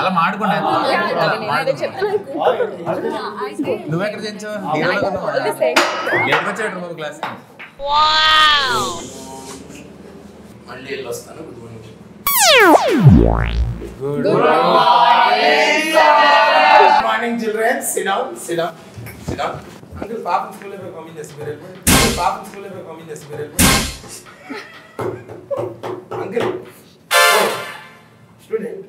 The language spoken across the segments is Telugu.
అలా మాడుకుంటా నువ్వెక్కడ తెచ్చావు లేట్ వచ్చాడు బాబు క్లాస్ మళ్ళీ వెళ్ళి వస్తాను good morning children SIT down SIT down SIT down uncle పాపం స్కూల్ లో కామెంట్ చేసి మీరు పాపం స్కూల్ లో కామెంట్ చేసి మీరు అంకుల్ స్టూడెంట్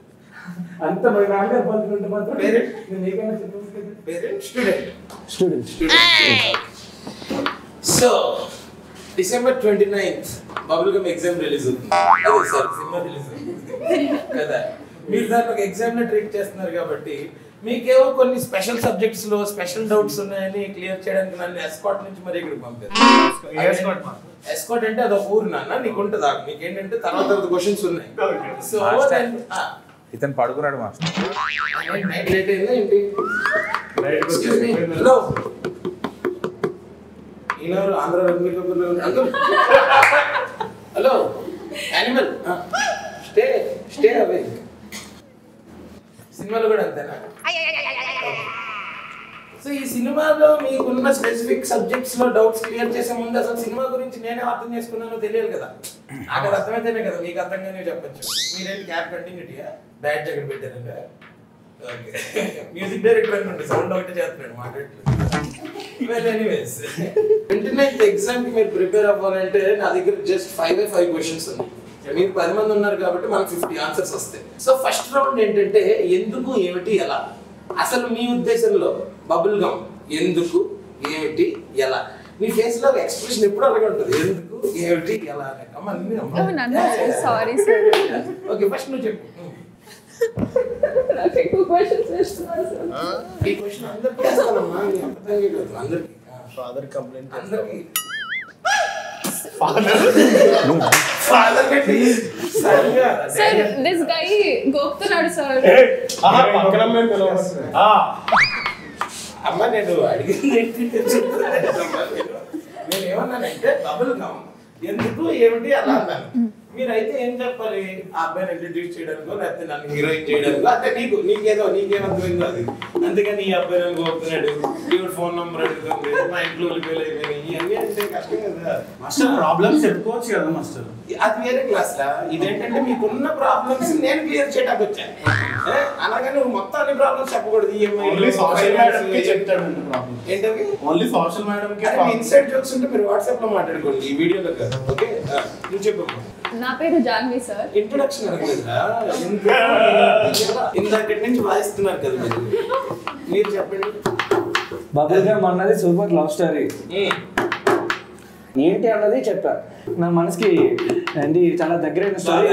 అంత మన నాన్న పలుకుంటే మాత్రం పేరెంట్ నేను ఏకైనా చెప్పేది parent student student so December 29th Bubble Gum exam release అవుతుంది అదే సార్ సినిమా రిలీజ్ అవుతుంది కదా మీరు దాన్ని ఒక ఎగ్జామ్ లో ట్రీట్ చేస్తున్నారు కాబట్టి మీకేవో కొన్ని స్పెషల్ సబ్జెక్ట్స్ లో స్పెషల్ డౌట్స్ ఉన్నాయని క్లియర్ చేయడానికి నన్ను ఎస్కాట్ నుంచి మరి ఇక్కడికి పంపారు ఎస్కాట్ అంటే అదొక ఊరు నాన్న నీకు ఉంటుంది నీకేంటంటే తర్వాత క్వశ్చన్స్ ఉన్నాయి సో ఇతను పడుకున్నాడు మాస్టర్ నైట్ లేట్ అయిందా ఏంటి hello Eenadu Andhra uncle hello animal stay stay away సినిమాలో కూడా అంతేనా సో ఈ సినిమాలో మీకున్న స్పెసిఫిక్ సబ్జెక్ట్స్ లో డౌట్స్ క్లియర్ చేసే ముందు అసలు సినిమా గురించి నేనే అర్థం చేసుకున్నానో తెలియాలి కదా నాకు అది అర్థమైతేనే కదా మీకు అర్థంగానే చెప్పచ్చు మీరేంటి క్యాప్ కంటిన్యూటీయా బ్యాడ్ జాకెట్ పెట్టారండి ఓకే మ్యూజిక్ డైరెక్టర్ అనుకోండి సౌండ్ ఒకటే చేస్తున్నాడు మాట్లాడలేదు వెల్ ఎనీవేస్ 29th ఎగ్జామ్ కి మీరు ప్రిపేర్ అవ్వాలంటే నా దగ్గర జస్ట్ 5 క్వశ్చన్స్ ఉన్నాయి మీరు 10 మంది ఉన్నారు కాబట్టి మనకు 50 ఆన్సర్స్ వస్తాయి సో ఫస్ట్ రౌండ్ ఏంటంటే ఎందుకు ఏమిటి ఎలా అసలు మీ ఉద్దేశంలో బబుల్ గమ్ ఎందుకు ఏమిటి ఎలా మీ ఫేస్ లో ఎక్స్ప్రెషన్ ఎప్పుడు అలాగే ఉంటుంది ఎందుకు ఏమిటి ఎలా అనే సారీ సార్ ఓకే ఫస్ట్ నువ్వు చెప్పు నాకు ఎక్కువ క్వశ్చన్స్ వేస్తున్నారు సార్ ఈ క్వశ్చన్ అందరికీ వేస్తానమ్మా నీ అర్థంగా లేదు అందరికీ ఫాదర్ కంప్లైంట్ అందరికీ ఫాదర్ కంటే సరిగా సార్ దిస్ గై గోపుతున్నాడు సార్ పక్కన మేము పిలవాలి అమ్మ నేను అడిగింది నేను ఏమన్నానంటే బబుల్ గమ్ ఎందుకు ఏమిటి అలా అన్నాను మీరైతే ఏం చెప్పాలి ఆ అబ్బాయిని ఇంట్రడ్యూస్ చేయడానికో లేకపోతే నన్ను హీరోయిన్ చేయడానికో అంటే నీకేమర్థమైందో అది అందుకని ఈ అబ్బాయి నన్ను కోరుతున్నాడు ఈవిడ ఫోన్ నంబర్ అడుగుతుంది మా ఇంట్లో వెళ్ళిపోయి ఇవన్నీ అంటే కష్టం కదా మాస్టర్ ప్రాబ్లమ్స్ చెప్పుకోవచ్చు కదా మాస్టర్ అది వేరే క్లాస్ రా ఇదేంటంటే మీకున్న ప్రాబ్లమ్స్ నేను క్లియర్ చేయడానికి వచ్చాను అలాగే నువ్వు మొత్తం అన్ని ప్రాబ్లమ్స్ చెప్పకూడదు ఓన్లీ సోషల్ మేడం కి చెప్తాడు ప్రాబ్లం ఏంటవి ఓన్లీ సోషల్ మేడం కి ఇన్సైడ్ జోక్స్ ఉంటే మీరు వాట్సాప్ లో మాట్లాడుకోండి ఈ వీడియోలో కదా ఓకే నువ్వు చెప్పు నా పేరు జాన్వి సార్ ఇంట్రొడక్షన్ అడగలేదురా ఇందాకటి నుంచి వాయిస్తున్నారు కదా మీరు చెప్పండి బబుల్ గమ్ అన్నది సూపర్ లవ్ స్టోరీ ఏంటి అన్నది చెప్పా నా మనసుకి ఏంటి చాలా దగ్గరైన స్టోరీ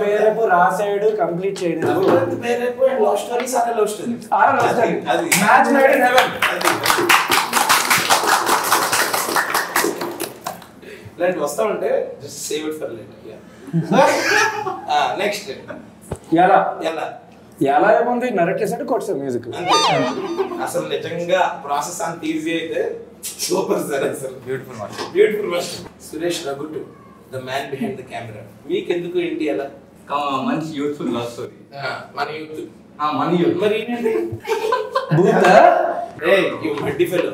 పేరేపు రాసాడు కంప్లీట్ చేయలేదు పేరేపు లవ్ స్టోరీ సారా లవ్ స్టోరీ అది మ్యాచ్ మేడ్ ఇన్ హెవెన్ ఇలాంటి వస్తా ఉంటే just save it for later next ఎలా ఎలా ఎలా ఏముంది నరేట్ చేసాడు కొట్టాడు మ్యూజిక్ అంతే అసలు నిజంగా ప్రాసెస్ అంత ఈజీ అయితే సూపర్ సార్ అసలు beautiful master beautiful master Suresh Ragutu the man behind the camera మీకెందుకు ఏంటి ఎలా మంచి యూత్ఫుల్ లవ్ స్టోరీ మన యూత్ మన యూత్ మరి ఏంటండి భూత a you muddy fellow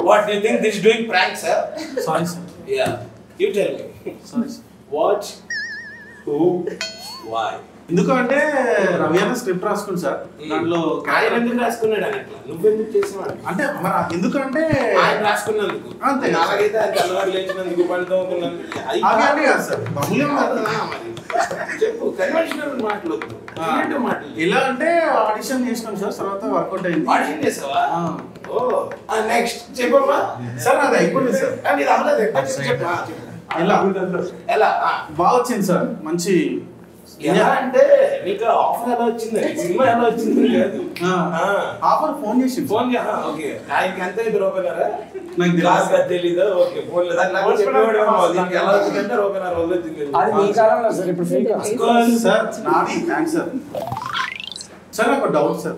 what do you think this doing prank sir sorry sir yeah you tell me sorry what who why ఎందుకంటే రవి అన్న స్క్రిప్ట్ రాసుకుంది సార్ దాంట్లో ఆయన ఎందుకు రాసుకున్నాడు అని అట్లా నువ్వెందుకు చేసినావు అంటే మరి ఎందుకంటే ఆయన రాసుకున్నందుకు అంతే. అలాగైతే ఆయన తెల్లవారు లేచినందుకు పని తోముకున్నందుకు అవి అంటే కాదు సార్ మామూలుగా మాట్లాడుతున్నా. మరి చెప్పు కన్వెన్షనల్ మాట్లాడద్దు మాటలు ఎలా అంటే ఆడిషన్ చేసినాం సార్ తర్వాత వర్కౌట్ అయింది ఆడిషన్ చేసావా ఆ. ఓ నెక్స్ట్ చెప్పమ్మా సార్ అది అయిపోయింది సార్ ఇది అవ్వలేదు చెప్పు ఎలా ఎలా బాగా వచ్చింది సార్ మంచి ఎలా అంటే నీకు ఆఫర్ ఎలా వచ్చింది సినిమా ఎలా వచ్చింది కాదు ఆఫర్ ఫోన్ చేసి ఫోన్ ఓకే ఆయనకి ఎంత ఇది రూపాయన్నారా నాకు క్లాస్ గా తెలీదా ఓకే ఫోన్ లేదా నాకు చెప్పేవాడేమో దీనికి ఎలా వచ్చిందంటే రూపాయన్నర రోజులు వచ్చింది అది మీ కాలంలో సార్ ఇప్పుడు ఫ్రీ సార్ నాది థ్యాంక్స్ సార్ సార్ నాకు డౌట్ సార్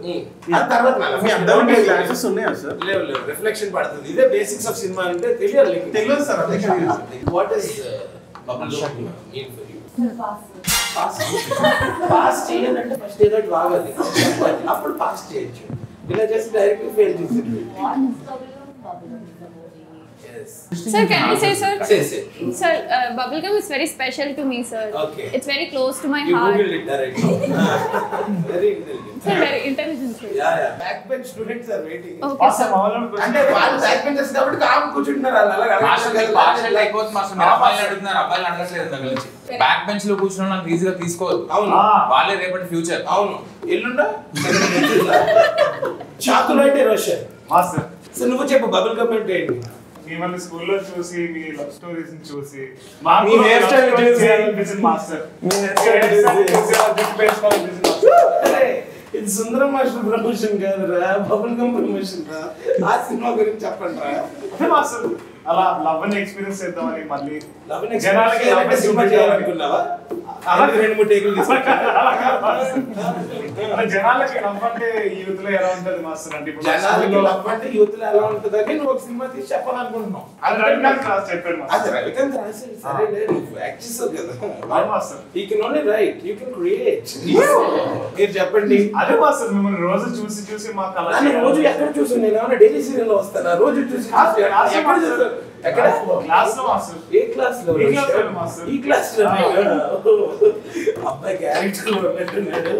ఆ తర్వాత మీ అందరికీ క్లాసెస్ ఉన్నాయా సార్ లేవు లేవు రిఫ్లెక్షన్ పడుతుంది ఇదే బేసిక్స్ ఆఫ్ సినిమా అంటే తెలియాలి తెలియదు సార్ అదే what is bubble mean for you pass చేయాలంటే ఫస్ట్ ఏదో ఒకటి వాగాలి అప్పుడు పాస్ చేయొచ్చు ఇలా చేసి డైరెక్ట్ ఫెయిల్ చేసేది Sir, can I say, sir? Say. Sir, bubblegum is very special to me, sir. Okay. It's very close to my You heart. Googled it directly. Very intelligent. Sir, very intelligent, sir. Yeah. Backbench students are waiting. Okay, sir. అంటే వాళ్ళు బ్యాక్ బెంచర్స్ కాబట్టి కామ్ కూర్చుంటున్నారు వాళ్ళు అలాగా మాస్టర్ మీకు పార్షల్ అయిపోతుంది మాస్టర్ మీరు అబ్బాయిలు అడుగుతున్నారు అబ్బాయిలు అడగట్లేదు దగ్గర నుంచి బ్యాక్ బెంచ్ లో కూర్చున్న నాకు ఈజీగా తీసుకోవద్దు అవును వాళ్ళే రేపటి ఫ్యూచర్ అవును ఎల్లుండా చాకులు అంటే రోషన్ మాస్టర్ సో నువ్వు చెప్పు బబుల్ గమ్ అంటే ఏంటి మిమ్మల్ని స్కూల్లో చూసి మీ లవ్ స్టోరీస్ చూసి మీ hair style చూసి మాస్టర్ మీ hair style చూసి ఇది సుందరం మాస్టర్ ప్రమోషన్ కాదురా బబుల్ గమ్ ప్రమోషన్ రా ఆ సినిమా గురించి చెప్పండి రా మాస్టర్ అలా లవ్ ని ఎక్స్పీరియన్స్ చేద్దామని మళ్ళీ జనాలకి లవ్ సినిమా చేయాలనుకున్నావా అలా 2-3 టేకులు జనాలకి లవ్ అంటే యూత్ లో ఎలా ఉంటది మాస్టర్ అంటే ఇప్పుడు జనాలకి లవ్ అంటే యూత్ లో ఎలా ఉంటుందని నువ్వు ఒక సినిమా తీసి చెప్పాలనుకుంటున్నావు అది రవికాంత్ క్లాస్ చెప్పాడు అది మాస్టర్ రవికాంత్ రాసేది సరే లేదు నువ్వు యాక్ట్ చేసావు కదా అవును master you can only right you can create మీరు చెప్పండి అదే మాస్టర్ మిమ్మల్ని రోజు చూసి చూసి మాకు అలా నన్ను రోజు ఎక్కడ చూసి నేను ఏమైనా డైలీ సీరియల్ లో వస్తానా రోజు చూసి ఎక్కడ చూసావు ఎక్కడ క్లాస్ లో మాస్టర్ ఏ క్లాస్ లో ఈ క్లాస్ లో మాస్టర్ ఈ క్లాస్ లో అబ్బాయి క్యారెక్టర్ లో ఉన్నట్టున్నాడు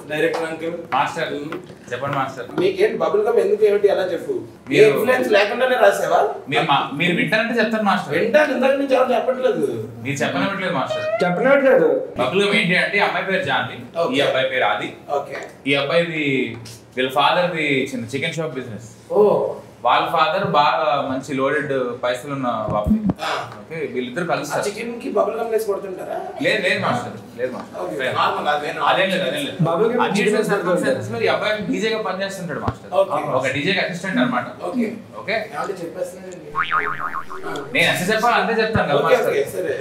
డైరెక్టర్ అంకుల్ మాస్టర్ చెప్పండి మాస్టర్ మీకేంటి బబుల్ గమ్ ఎందుకు ఏమిటి ఎలా చెప్పు మీ మీరు- ఇన్ఫ్లుయెన్స్ లేకుండానే రాసావా మీరు వింటారంటే చెప్తాను మాస్టర్ వింటాను ఇందాక నుంచి ఎవరు చెప్పట్లేదు మీరు చెప్పనివ్వట్లేదు మాస్టర్ చెప్పినట్లేదు బబుల్ ఏంటి అంటే ఈ అమ్మాయి పేరు జాన్వి Okay. ఈ అబ్బాయి పేరు ఆది ఓకే ఈ అబ్బాయిది వీళ్ళ ఫాదర్ ది చిన్న చికెన్ షాప్ బిజినెస్ ఓ వాళ్ళ ఫాదర్ బాగా మంచి లోడెడ్ పైసలు ఉన్న బాబు ఆ. ఓకే వీళ్ళిద్దరు ఆ కలుస్తారు చికెన్ కి బబుల్ గమ్ వేసి కొడుతుంటారా లేదు మాస్టర్ లేదు ఓకే మాస్టర్ నార్మల్ అదేనా అదేం లేదు Bubble gum unusual chicken circumstances లో ఈ అబ్బాయి డీజేగా పనిచేస్తుంటాడు మాస్టర్ Okay. ఒక డీజే అసిస్టెంట్ అన్నమాట ఓకే ఓకే ఏమంటే చెప్పేస్తున్నానండి నేను ఎంత చెప్పాలి అంతే చెప్తాను కదా ఓకే మాస్టర్ ఓకే సరే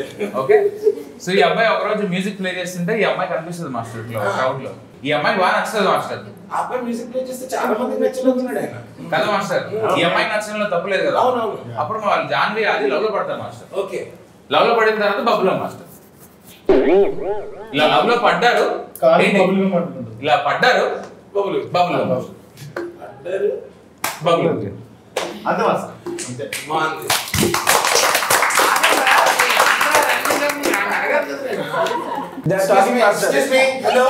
ఓకే సో ఈ అబ్బాయి ఒక రోజు మ్యూజిక్ ప్లే చేస్తుంటే ఈ అమ్మాయి కనిపిస్తుంది మాస్టర్ ఇట్లా క్రౌడ్ లో ఈ అమ్మాయి బాగా నచ్చుతుంది మాస్టర్ ఆ అబ్బాయి మ్యూజిక్ ప్లే చేస్తే చాలా మందికి నచ్చలేకున్నాడు ఆయన కదా మాస్టర్ ఈ అమ్మాయికి నచ్చడంలో తప్పులేదు కదా అవునవును. అప్పుడు వాళ్ళు జాన్వి అది లవ్ లో పడతారు మాస్టర్ ఓకే లవ్ లో పడిన తర్వాత బబుల్ మాస్టర్ ఇలా లవ్ లో పడ్డారు ఏంటి? ఇలా పడ్డారు బబుల్ బబుల్ అడ్డారు బబుల్ అంతే మాస్టర్ అంతే బాగుంది They're talking master. Hello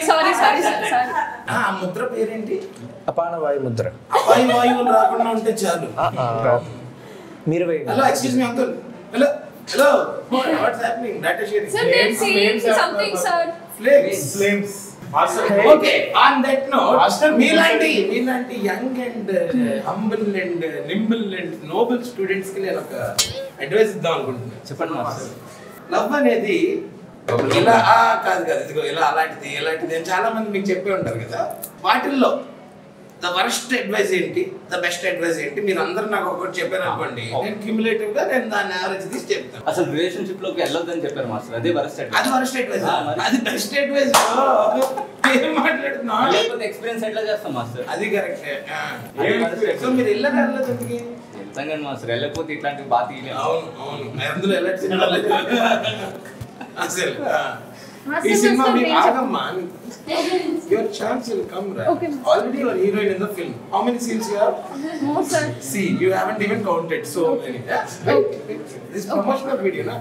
Sorry, sorry, sir. Sorry. ఆ ముద్ర పేరేంటి అపాన వాయు ముద్ర అపాయి వాయువులు రాకుండా ఉంటే చాలు మీరు hello excuse me uncle hello hello what's happening data sharing Sir, they're saying something, sir. Flames master okay on that note మీలాంటి young and humble and nimble and noble students కి నేను ఒక అడ్వైస్ ఇద్దాం అనుకుంటున్నాను చెప్పండి మాస్టర్ లవ్ అనేది ఇలా కాదు ఇదిగో ఇలా అలాంటిది ఇలాంటిది అని చాలా మంది మీకు చెప్పే ఉంటారు కదా వాటిల్లో ద వరస్ట్ అడ్వైస్ ఏంటి ద బెస్ట్ అడ్వైస్ ఏంటి మీరు అందరూ నాకు ఒకటి చెప్పారు అనుకోండి నేను క్యూములేటివ్ గా నేను దాన్ని యావరేజ్ తీసి చెప్తాను అసలు రిలేషన్షిప్ లోకి వెళ్ళొద్దని చెప్పారు మాస్టర్ అదే వరస్ట్ అది వరస్ట్ అడ్వైస్ మరి. అది బెస్ట్ అడ్వైస్ ఏం మాట్లాడుతున్నా లేకపోతే ఎక్స్పీరియన్స్ ఎట్లా చేస్తాం మాస్టర్ అది కరెక్టే అది సో మీరు వెళ్ళగా వెళ్ళదు ఎందుకు వెళ్తాం కానీ మాస్టర్ వెళ్ళకపోతే ఇట్లాంటివి బాగా తీయలేము అవును అందులో ఎలాంటి సినిమా లేదు అసలు ఈ Master, సినిమా master, మీకు please. ఆగమ్మా your chance will come right Okay, master. already you are heroine in the film how many scenes you have No, sir. see you haven't even counted so many this promotional video na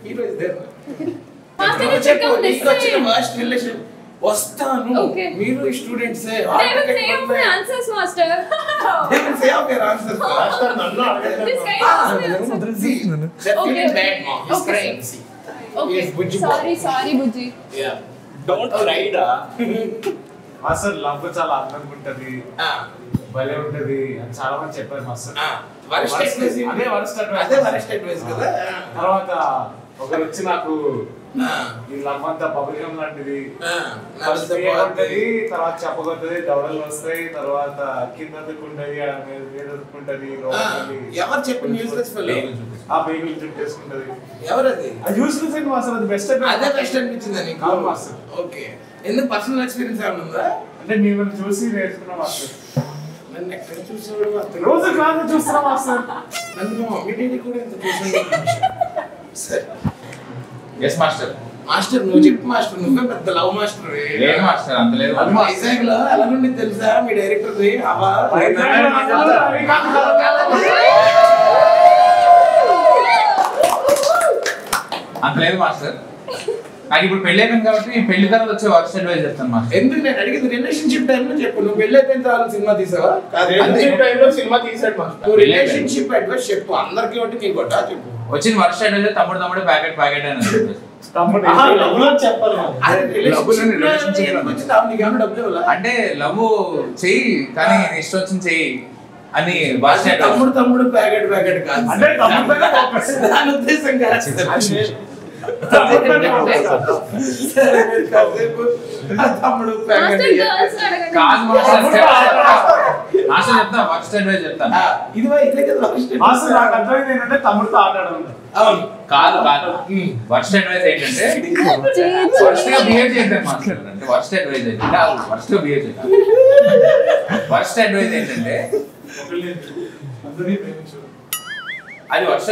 hero is there Master, you should come this వచ్చిన way. worst relation వస్తాను Okay. మీరు students They will say of my answers, master. they will say of your answers This guy asked me answers. see that Okay, feeling okay. bad mom he's Okay, crying sir. see Okay. Yes, Bujji. Sorry, Bujji. yeah don't రైడా మాస్టర్ లవ్ చాలా అందంగా ఉంటది భలే ఉంటది అని చాలా మంది చెప్పారు మాస్టర్ వరస్ట్ అడ్వైస్ అదే worst advice. అదే వరస్ట్ అడ్వైస్ కదా తర్వాత ఒకరు వచ్చి నాకు ఈ లవ్ అంతా బబుల్ గమ్ లాంటిది ఫస్ట్ ఉంటది తర్వాత చెప్పగొట్టది దవడలు వస్తాయి తర్వాత కింద దుక్కుంటది మీద దుక్కుంటది ఎవరు చెప్పి న్యూస్లెస్ ఫెలో ఆ బేగులు చుట్టేసుకుంటది ఎవరది అది యూస్లెస్ అండి మాస్టర్ అది బెస్ట్ అదే బెస్ట్ అనిపించింది నీకు అవును మాస్టర్. ఓకే ఎందుకు పర్సనల్ ఎక్స్పీరియన్స్ ఏమైనా ఉందా అంటే మిమ్మల్ని చూసి నేర్చుకున్నా మాస్టర్ నన్ను ఎక్కడ చూసాడు అతను రోజు క్లాస్ చూస్తున్నా మాస్టర్ నన్ను మా మమ్మీ డాడీ కూడా ఎంత చూసాడు సరే ఎస్ మాస్టర్. మాస్టర్ నువ్వు చెప్పు మాస్టర్, నువ్వే పెద్ద లవ్ మాస్టర్. లేదు మాస్టర్, అంత లేదు. వైజాగ్ లో ఎలా నుండి తెలుసా మీ డైరెక్టర్ అంత లేదు మాస్టర్. నాకు ఇప్పుడు పెళ్లి అయిపోయింది కాబట్టి పెళ్లి తర్వాత వచ్చే వర్క్ అడ్వైజ్ చెప్తాను మాస్టర్. ఎందుకు నేను అడిగింది రిలేషన్షిప్ టైం లో చెప్పు. నువ్వు పెళ్లి అయిపోయిన తర్వాత సినిమా తీసావా? రిలేషన్షిప్ టైంలో సినిమా తీసాడు మాస్టర్. నువ్వు రిలేషన్షిప్ అడ్వైస్ చెప్పు, అందరికి ఒకటి నీకు కొట్టా చెప్పు. వచ్చిన వర్క్ అడ్వైజ్ తమ్ముడు ప్యాకెట్ అని అంటే లవ్ చెయ్యి కానీ ఇష్టం వచ్చింది చెయ్యి అని తమ్ముడు ప్యాకెట్ కాదు అంటే దాని ఉద్దేశం కాదు. తమ్ముడు ప్యాకెట్ కాదు మాస్టర్ చెప్తా ఫస్ట్ అడ్వైజ్ చెప్తాను. ఇది మాస్టర్ నాకు అర్థమైంది ఏంటంటే తమ్ముడితో ఆడడం. అవును కాదు వర్స్ట్ అడ్వైజ్ ఏంటంటే వర్స్ట్ గా బిహేవ్ చేద్దాం మాస్టర్. అంటే వర్స్ట్ అడ్వైజ్ ఏంటంటే వర్స్ట్ గా బిహేవ్ చేద్దాం. వర్స్ట్ అడ్వైజ్ ఏంటంటే అది వర్స్ట్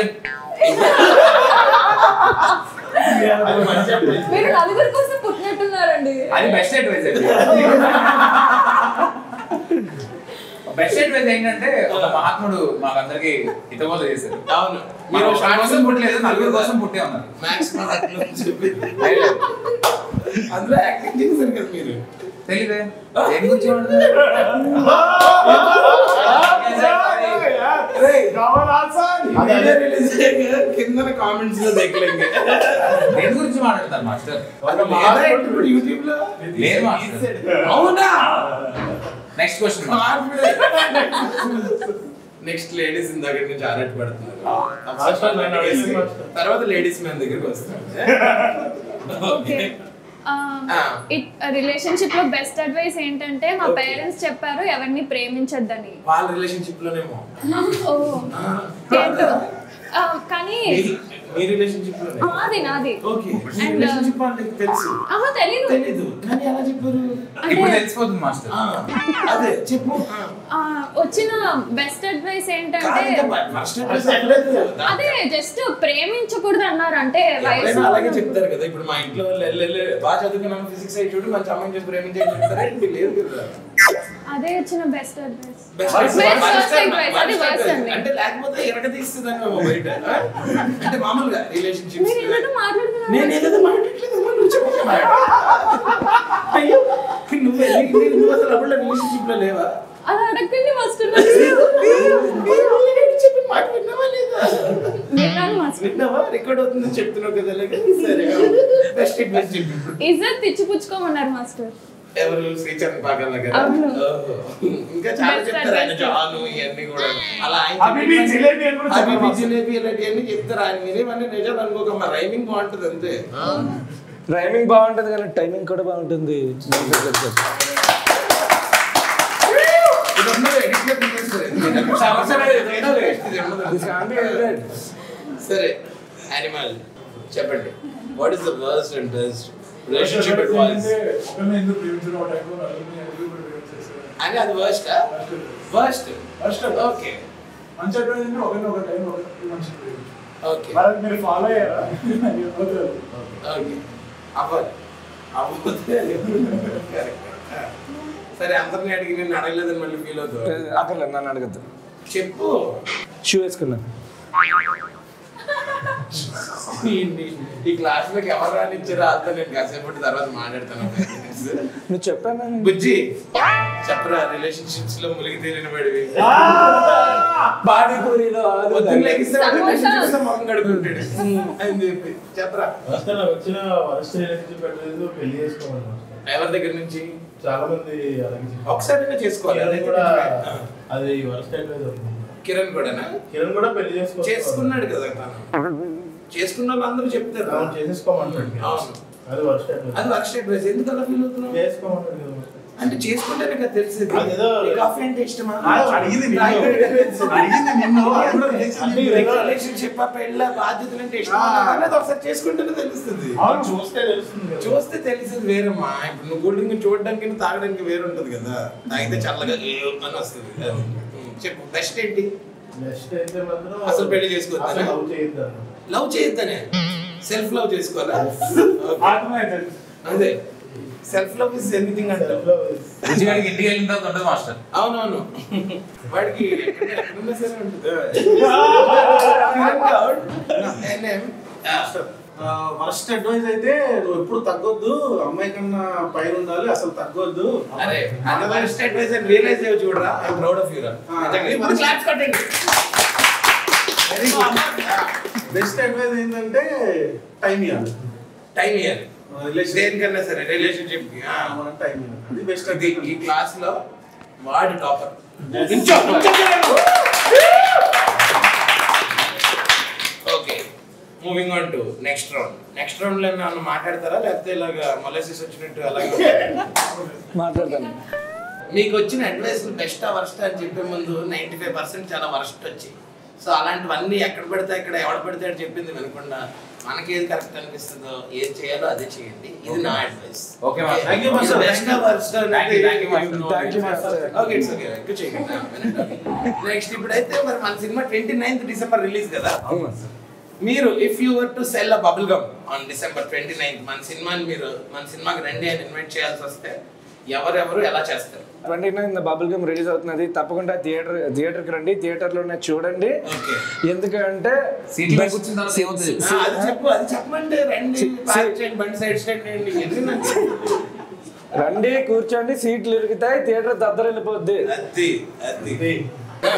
మీరు నలుగురి కోసం పుట్టినట్టున్నారండి. అది బెస్ట్ అడ్వైజ్ అండి. బెస్ట్ అడ్వైజ్ ఏంటంటే ఒక మహాత్ముడు మాకందరికి హితబోధ చేశారు. అవును, మీరు షార్ట్ కోసం పుట్టలేదు, నలుగురు కోసం పుట్టే ఉన్నారు. అందులో యాక్టింగ్ చేశారు కదా మీరు. తెలీదే దేని గురించి కింద కామెంట్స్ లో దేని గురించి మాట్లాడతారు మాస్టర్? యూట్యూబ్ లో లేదు మాస్టర్. అవునా? Next question. నెక్స్ట్ లేడీస్ ఇందాక నుంచి ఆరాట పడుతున్నారు. తర్వాత లేడీస్ మన దగ్గరికి వస్తారు. రిలేషన్షిప్ లో బెస్ట్ అడ్వైస్ ఏంటంటే మా పేరెంట్స్ చెప్పారు ఎవరిని ప్రేమించొద్దని. వాళ్ళ రిలేషన్షిప్ లోనేమో కానీ మీ రిలేషన్షిప్ లోనే నాది ఓకే. రిలేషన్షిప్ వాళ్ళకి తెలుసు తెలీదు కానీ ఎలా చెప్పారు? ఇప్పుడు తెలిసిపోతుంది మాస్టర్. అదే చెప్పు. వచ్చిన బెస్ట్ అడ్వైస్ ఏంటంటే అదే జస్ట్ ప్రేమించకూడదు అన్నారు. అంటే వయసు అలాగే చెప్తారు కదా. ఇప్పుడు మా ఇంట్లో వాళ్ళు బాగా చదువుకున్నాను ఫిజిక్స్ అయి చూడు మంచి అమ్మాయిని చేసి ప్రేమించేది చెప్తారా? లేదు కదా. అదే వచ్చిన బెస్ట్ అడ్వైస్. అంటే లేకపోతే ఎరగదీస్తుందని మేము బయట అంటే మామూలుగా రిలేషన్షిప్ నేను ఏదో మాట్లాడట్లేదు. నువ్వు అసలు అప్పుడు రిలేషన్షిప్ లో లేవా? అలా అడగండి మాస్టర్. విన్నావా? రికార్డ్ అవుతుందని చెప్తున్నావు కదా. సరే ఇజ్జత్ తెచ్చిపుచ్చుకోమన్నారు మాస్టర్. ఎవరు? శ్రీచరణ్ పాకల్ దగ్గర ఇంకా చాలా చెప్తారు ఆయన. జాను ఇవన్నీ కూడా అలా హబీబీ జిలేబీ ఇలాంటివన్నీ చెప్తారు ఆయన. ఇవన్నీ నిజాలు అనుకోకమ్మా. రైమింగ్ బాగుంటది అంతే. రైమింగ్ బాగుంటది కానీ టైమింగ్ కూడా బాగుంటుంది. సరే యానిమల్ చెప్పండి. What is the worst and best relationship advice? అని అది వర్స్ట్ ఓకే. మంచి అడ్వైస్ అంటే ఒక టైం మంచి ఓకే మీరు ఫాలో అయ్యారా? ఓకే అవ్వకపోతే సరే అందరినీ అడిగి నేను అడగలేదని మళ్ళీ ఫీల్ అవుతావు. అక్కర్లేదు, నన్ను అడగద్దు. చెప్పు. షూ వేసుకున్నాను. ఈ క్లాస్ లోకి ఎవరు రానిచ్చారో అంతా నేను కాసేపటి తర్వాత మాట్లాడతాను. నువ్వు చెప్పాను బుజ్జి చెప్పరా. రిలేషన్షిప్స్ లో ములిగి తేలిన పడివి పానీపూరిలో మొహం కడుకుంటాడు అని చెప్పి చెప్పరా. వచ్చిన వరస్ట్ రిలేషన్షిప్ అడ్వైస్ పెళ్లి చేసుకోవాలి. ఎవరి దగ్గర నుంచి? చాలా మంది ఒకసారి చేసుకోవాలి. అది కూడా అది వరస్ట్ అడ్వైస్ అవుతుంది. కిరణ్ కూడానా? కిరణ్ కూడా పెళ్లి చేసుకున్నాడు కదా తను. చేసుకున్న వాళ్ళు అందరూ చెప్తారు చేసేసుకోమంటాడు. అది వరస్ట్ అడ్వైస్. అది వరస్ట్ అడ్వైస్. ఎందుకు అలా ఫీల్ అవుతున్నావు? చేసుకోమంటాడు అంటే చేసుకుంటేనే కదా తెలిసింది. కాఫీ అంటే ఇష్టమా? రిలేషన్షిప్ పెళ్ళ బాధ్యతలు అంటే ఇష్టమా అనేది ఒకసారి చేసుకుంటేనే తెలుస్తుంది. చూస్తే తెలిసింది వేరమ్మా. ఇప్పుడు నువ్వు కూల్ డ్రింక్ చూడడానికి తాగడానికి వేరు ఉంటది కదా. తాగితే చల్లగా అని వస్తుంది. చెప్పు బెస్ట్ ఏంటి? బెస్ట్ అయితే మాత్రం అసలు పెళ్లి చేసుకోవద్దు. లవ్ చేయొద్దనే. సెల్ఫ్ లవ్ చేసుకోవాలా అదే సెల్ఫ్ లవ్ ఇస్ ఎనీథింగ్ అంటే రుచిగాడికి ఇంటికి వెళ్ళిన తర్వాత ఉంటుంది మాస్టర్. అవునవును వాడికి ఎక్కడున్నా సరే ఉంటుంది. ఫస్ట్ అడ్వైస్ అయితే నువ్వు ఎప్పుడు తగ్గొద్దు, అమ్మాయి కన్నా పైన ఉండాలి, అసలు తగ్గొద్దు. అరే ఫస్ట్ అడ్వైస్ అని రియలైజ్ అయ్యి చూడరా. I am proud of you రా. ఇప్పుడు క్లాప్స్ కొట్టండి. Very good. బెస్ట్ అడ్వైస్ ఏంటంటే టైం ఇవ్వాలి. టైం ఇవ్వాలి దేనికన్నా సరే రిలేషన్షిప్ కి మనం టైం ఇవ్వాలి. అది బెస్ట్. ఈ క్లాస్ లో వాడు topper. Okay moving on to next round. Next round లో ఏమన్నా మాట్లాడతారా లేకపోతే ఇలాగా మొలసిస్ వచ్చినట్టు అలాగే మాట్లాడతాను. మీకు వచ్చిన అడ్వైస్ బెస్ట్ వర్స్ట్ అని చెప్పే ముందు 95% చాలా వర్స్ట్ వచ్చాయి. సో అలాంటివన్నీ ఎక్కడ పెడితే ఇక్కడ ఎవడ పెడితే అని చెప్పింది వినకుండా మనకి ఏది కరెక్ట్ అనిపిస్తుందో ఏది చేయాలో అదే చేయండి. ఇది నా advice. Okay master. Thank you master. Best worst thank you master. Thank you master. Okay it's okay ఎక్కువ చేయండి. నెక్స్ట్ ఇప్పుడైతే మరి మన సినిమా 29th డిసెంబర్ రిలీజ్ కదా. మీరు if you were to sell a Bubble Gum on December 29th మన సినిమాకి రండి అని ఇన్వైట్ చేయాల్సి వస్తే ఎవరెవరు ఎలా చేస్తారు? 29th బబుల్ గమ్ రిలీజ్ అవుతున్నది. తప్పకుండా థియేటర్కి రండి, థియేటర్లోనే చూడండి. ఎందుకంటే సీట్లో కూర్చున్న తర్వాత ఏమవుతుంది? అది చెప్పమంటే రండి పార్క్ చేయండి బండి సైడ్ స్టాండ్ చేయండి రండి కూర్చోండి, సీట్లు ఇరుగుతాయి, థియేటర్ దద్దరిల్లిపోద్ది. అది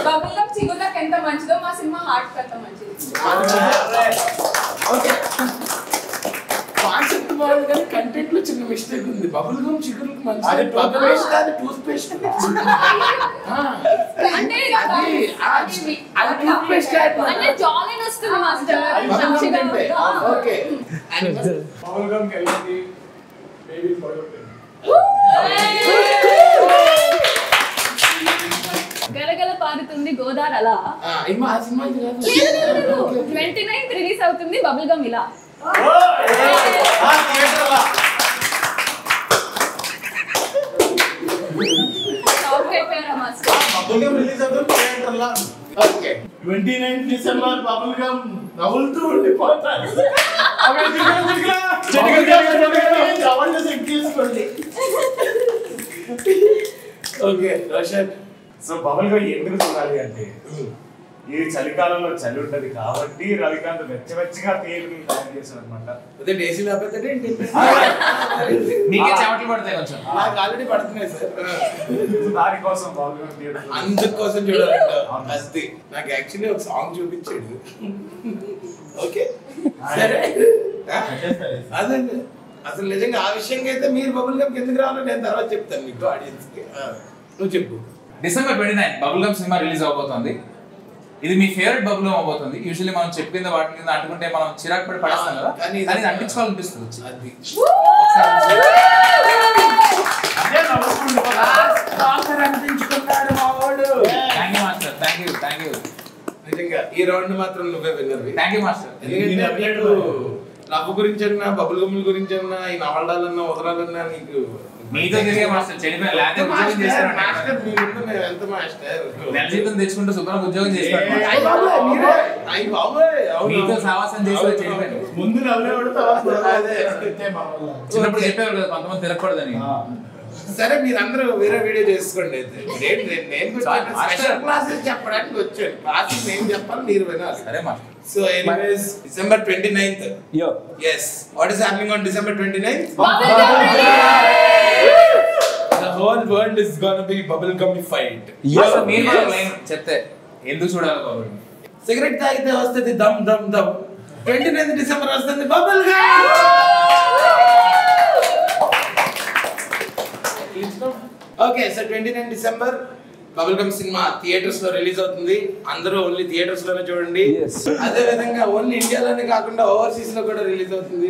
బబుల్ గమ్ చిగుర్లకు ఎంత మంచిదో మా సినిమా హార్ట్ అంత మంచిది. ఓకే కాన్సెప్ట్ బాగుంది కానీ కంటెంట్ లో చిన్న మిస్టేక్ ఉంది. బబుల్ గమ్ చిగురులకు మంచిది. అది టూత్ పేస్ట్ అంటే అది టూత్ పేస్ట్ అంటే జాలీన్ వస్తుంది మాస్టర్. ఓకే బబుల్ గమ్ కెళ్ళండి బేబీ ఫోటో. గలగల పారుతుంది గోదావరి అలా. ఇమ్మా ఆ సినిమా ఇది కాదు. 29th రిలీజ్ అవుతుంది బబుల్ గమ్ ఇలా. రిలీజ్ అవుతుంది థియేటర్లో. Okay 29th December bubble gum నవ్వులుతూ ఉండిపోతారు. Okay Roshan. So bubble gum ఎందుకు చూడాలి అంటే ఇది చలికాలంలో చలి ఉంటది కాబట్టి రవికాంత్ వెచ్చగా థియేటర్ తయారు చేశాడు అనమాట. అదే డేసీ లేకపోతే నీకే చెమటలు పడతాయి కొంచెం. నాకు ఆల్రెడీ పడుతున్నాయి సార్. దానికోసం బబుల్ గమ్ థియేటర్ అందుకోసం చూడాలంట. అది నాకు యాక్చువల్లీ ఒక సాంగ్ చూపించాడు. ఓకే సరే అదండి అసలు నిజంగా ఆ విషయంగా అయితే మీరు బబుల్ గమ్ ఎందుకు రావాలో నేను తర్వాత చెప్తాను మీకు ఆడియన్స్ కి. నువ్వు చెప్పు. December 29 bubble gum cinema release అవబోతోంది. ఇది మీ ఫేవరెట్ బబుల్ గమ్ అవబోతుంది. యూజువల్లీ మనం చెప్పుకున్న వాటి కింద అంటుకుంటే మనం చిరాకు పడి పడేస్తాం కదా, కానీ ఇది అంటించుకోవాలనిపిస్తుంది. అది అనిపించుకున్నాడు మా వాడు. Thank you master. Thank you. నిజంగా ఈ రౌండ్ మాత్రం నువ్వే విన్నర్వి. Thank you master. ఎందుకంటే నీకు లవ్ గురించి అన్నా బబుల్ గమ్ గురించి అన్నా ఈ నవలాలన్నా వదలాలన్నా నీకు మీతో తిరిగే మాస్టర్ చెడిపోయి లేకపోతే ఉద్యోగం చేస్తాను. మాస్టర్ మీ ముందు మేము ఎంత మాస్టర్ నెల జీతం తెచ్చుకుంటూ శుభ్రంగా ఉద్యోగం చేస్తాను. మీతో సావాసం చేసి చెడిపోయాను. ముందు నవ్వేవాడు తర్వాత చిన్నప్పుడు చెప్పేవారు కదా కొంతమంది తిరగకూడదని. సరే మీరందరూ వేరే వీడియో చేసుకోండి. అయితే నేను స్పెషల్ క్లాసెస్ చెప్పడానికి వచ్చాను. క్లాసెస్ నేను చెప్పాలి మీరు వినాలి. సరే master. So anyways December 29th. Yo. Yes. What is happening on December 29th? The whole world is gonna be bubble gummy fight. Master మీరు కూడా లైన్ చెప్తే ఎందుకు చూడాలి బాబు? సిగరెట్ తాగితే వస్తుంది దమ్ దమ్ దమ్. 29th December వస్తుంది Bubble Gum. Okay so 29th December Bubble gum సినిమా థియేటర్స్ లో రిలీజ్ అవుతుంది. అందరూ ఓన్లీ థియేటర్స్ లోనే చూడండి. అదే విధంగా ఓన్లీ ఇండియాలోనే కాకుండా ఓవర్సీస్ లో కూడా రిలీజ్ అవుతుంది.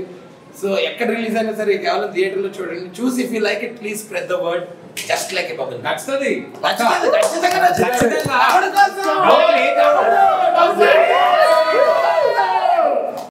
సో ఎక్కడ రిలీజ్ అయినా సరే కేవలం థియేటర్ లో చూడండి. చూసి if you like it please spread the word just like a bubble. నచ్చుతుంది. ఖచ్చితంగా